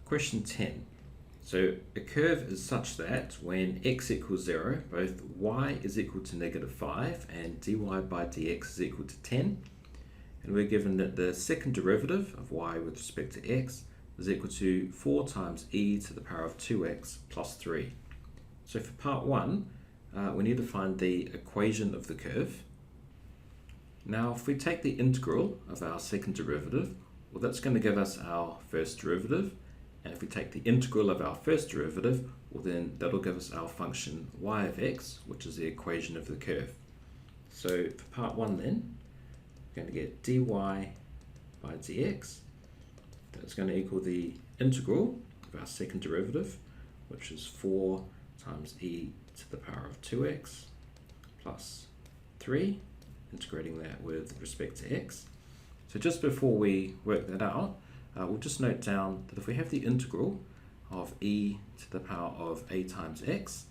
Question 10. So a curve is such that when x equals 0, both y is equal to -5 and dy by dx is equal to 10. And we're given that the second derivative of y with respect to x is equal to 4 times e to the power of 2x plus 3. So for part 1, we need to find the equation of the curve. Now if we take the integral of our second derivative, well, that's going to give us our first derivative. And if we take the integral of our first derivative, well, then that'll give us our function y of x, which is the equation of the curve. So for part 1 then, we're going to get dy by dx. That's going to equal the integral of our second derivative, which is 4 times e to the power of 2x plus 3, integrating that with respect to x. So just before we work that out, we'll just note down that if we have the integral of e to the power of a times x,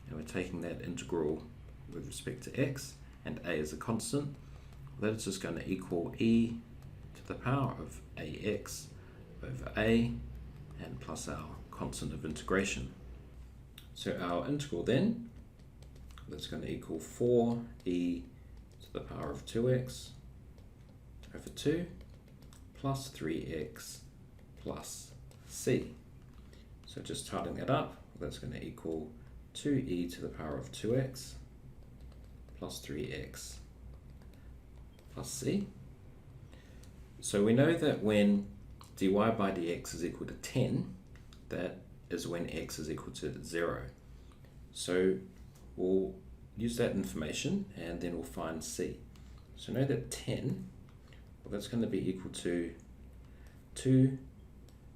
and we're taking that integral with respect to x, and a is a constant, that is just going to equal e to the power of ax over a, and plus our constant of integration. So our integral then, that's going to equal 4e to the power of 2x over 2 plus 3x plus c. So just tidying that up, that's going to equal 2e to the power of 2x plus 3x plus c. So we know that when dy by dx is equal to 10, that is when x is equal to 0. So we'll use that information and then we'll find c. So know that 10, well, that's going to be equal to 2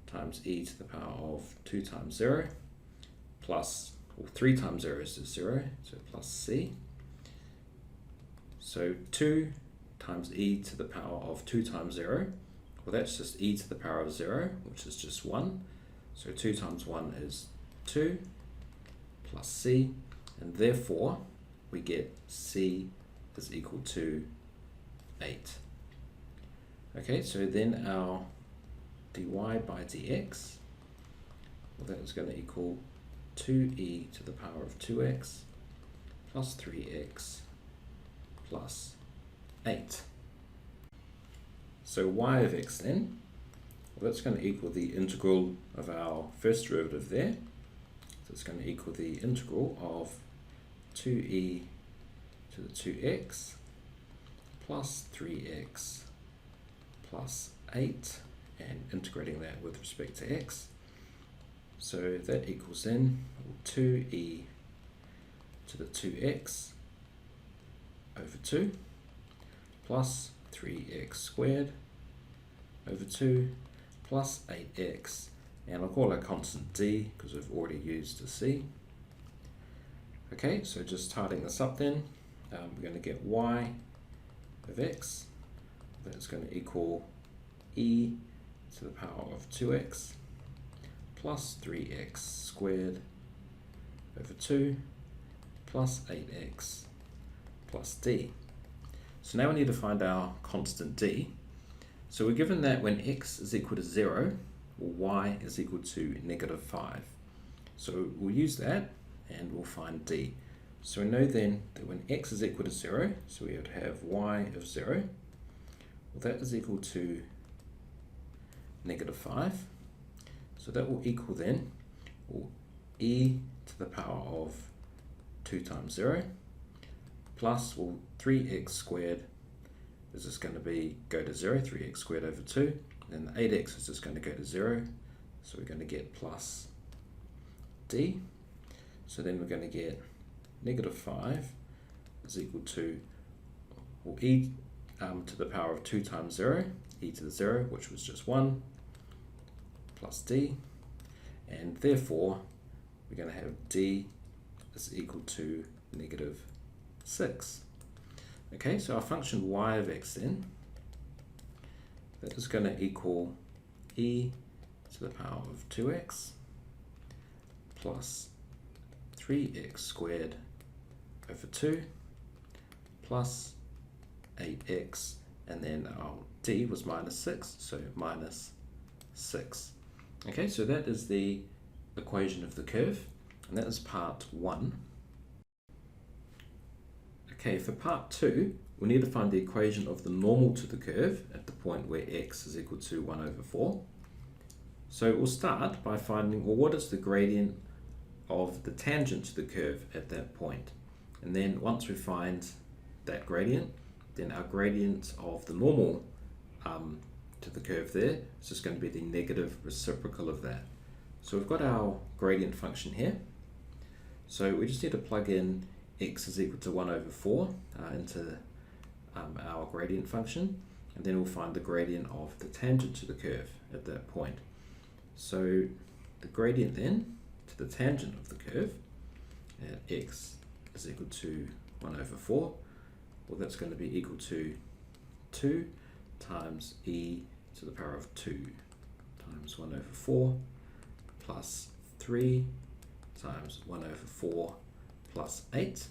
times e to the power of 2 times 0 plus, well, 3 times 0 is just 0, so plus c. So 2 times e to the power of 2 times 0, well, that's just e to the power of 0, which is just 1. So 2 times 1 is 2 plus c, and therefore we get c is equal to 8. Okay, so then our dy by dx, well, that is going to equal 2e to the power of 2x plus 3x plus 8. So y of x then, well, that's going to equal the integral of our first derivative there. So it's going to equal the integral of 2e to the 2x plus 3x plus 8, and integrating that with respect to x. So that equals then 2e to the 2x over 2 plus 3x squared over 2 plus 8x, and I'll call our constant d because we've already used a c. Okay, so just tidying this up then, we're going to get y of x, that's going to equal e to the power of 2x plus 3x squared over 2 plus 8x plus d. So now we need to find our constant d. So we're given that when x is equal to 0, y is equal to -5. So we'll use that and we'll find d. So we know then that when x is equal to 0, so we would have y of 0, well, that is equal to -5. So that will equal then, well, e to the power of 2 times 0 plus, well, 3x squared is just going to be go to 0, 3x squared over 2, and then the 8x is just going to go to 0, so we're going to get plus d. So then we're going to get -5 is equal to, well, e to the power of 2 times 0, e to the 0, which was just 1, plus d, and therefore we're going to have d is equal to -6. Okay, so our function y of x then, that is going to equal e to the power of 2x plus 3x squared over 2 plus 8x, and then our d was -6, so -6. Okay, so that is the equation of the curve, and that is part 1. Okay, for part 2, we need to find the equation of the normal to the curve at the point where x is equal to 1 over 4. So we'll start by finding, well, what is the gradient of the tangent to the curve at that point? And then once we find that gradient, then our gradient of the normal to the curve there is just going to be the negative reciprocal of that. So we've got our gradient function here. So we just need to plug in x is equal to 1 over 4 into our gradient function, and then we'll find the gradient of the tangent to the curve at that point. So the gradient then to the tangent of the curve at x is equal to 1 over 4, well, that's going to be equal to 2 times e to the power of 2 times 1 over 4 plus 3 times 1 over 4 plus 8,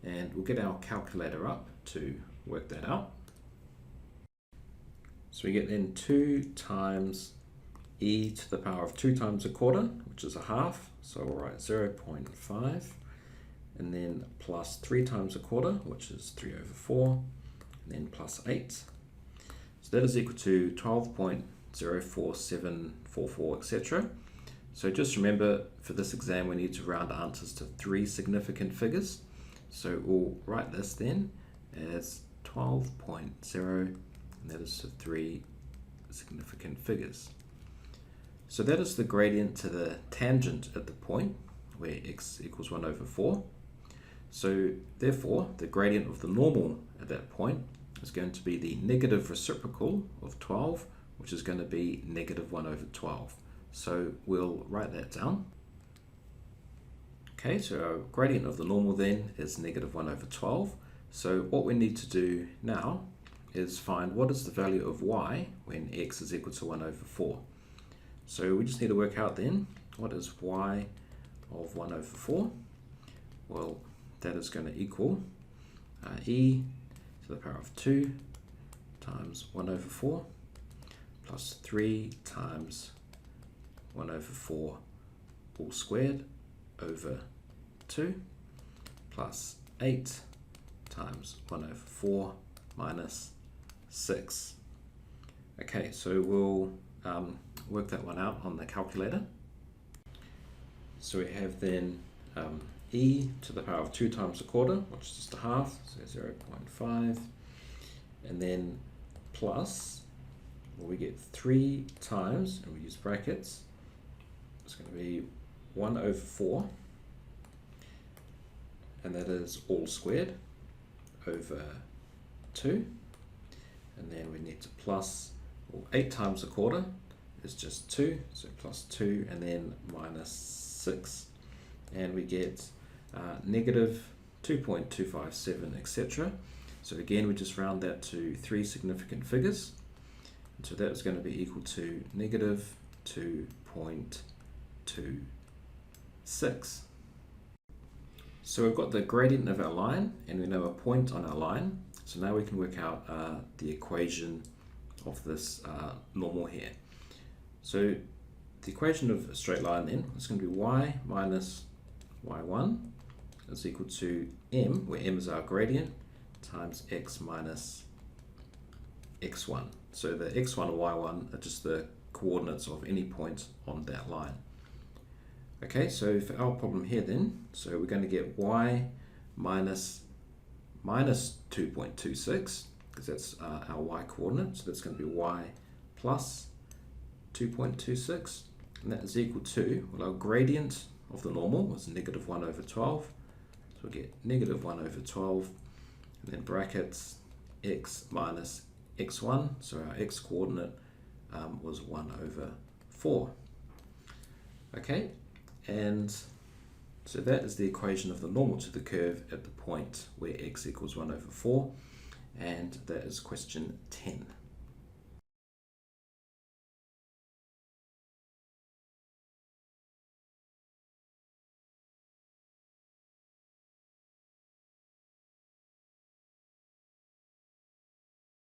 and we'll get our calculator up to work that out. So we get then 2 times e to the power of 2 times a quarter, which is a half, so we'll write 0.5, and then plus 3 times a quarter, which is 3 over 4, and then plus 8. So that is equal to 12.04744, etc. So just remember, for this exam we need to round answers to 3 significant figures. So we'll write this then as 12.0, and that is to 3 significant figures. So that is the gradient to the tangent at the point where x equals 1 over 4. So therefore, the gradient of the normal at that point is going to be the negative reciprocal of 12, which is going to be negative 1 over 12. So we'll write that down. Okay, so our gradient of the normal then is negative 1 over 12. So what we need to do now is find what is the value of y when x is equal to 1 over 4. So we just need to work out then, what is y of 1 over 4? Well, that is going to equal e to the power of 2 times 1 over 4 plus 3 times 1 over 4 all squared over 2 plus 8 times 1 over 4 minus 6. Okay, so we'll work that one out on the calculator. So we have then e to the power of 2 times a quarter, which is just a half, so 0.5, and then plus, well, we get 3 times, and we use brackets, it's going to be 1 over 4, and that is all squared over 2, and then we need to plus, well, 8 times a quarter is just 2, so plus 2, and then minus 6, and we get negative 2.257, etc. So again, we just round that to 3 significant figures, and so that is going to be equal to negative 2.26. So we've got the gradient of our line, and we know a point on our line, so now we can work out the equation of this normal here. So the equation of a straight line then is going to be y minus y1 is equal to m, where m is our gradient, times x minus x1. So the x1 and y1 are just the coordinates of any point on that line. Okay, so for our problem here then, so we're going to get y minus 2.26, because that's our y coordinate, so that's going to be y plus 2.26, and that is equal to, well, our gradient of the normal was negative 1 over 12, so we get negative 1 over 12, and then brackets x minus x1, so our x coordinate was 1 over 4. Okay, and so that is the equation of the normal to the curve at the point where x equals 1 over 4, and that is question 10.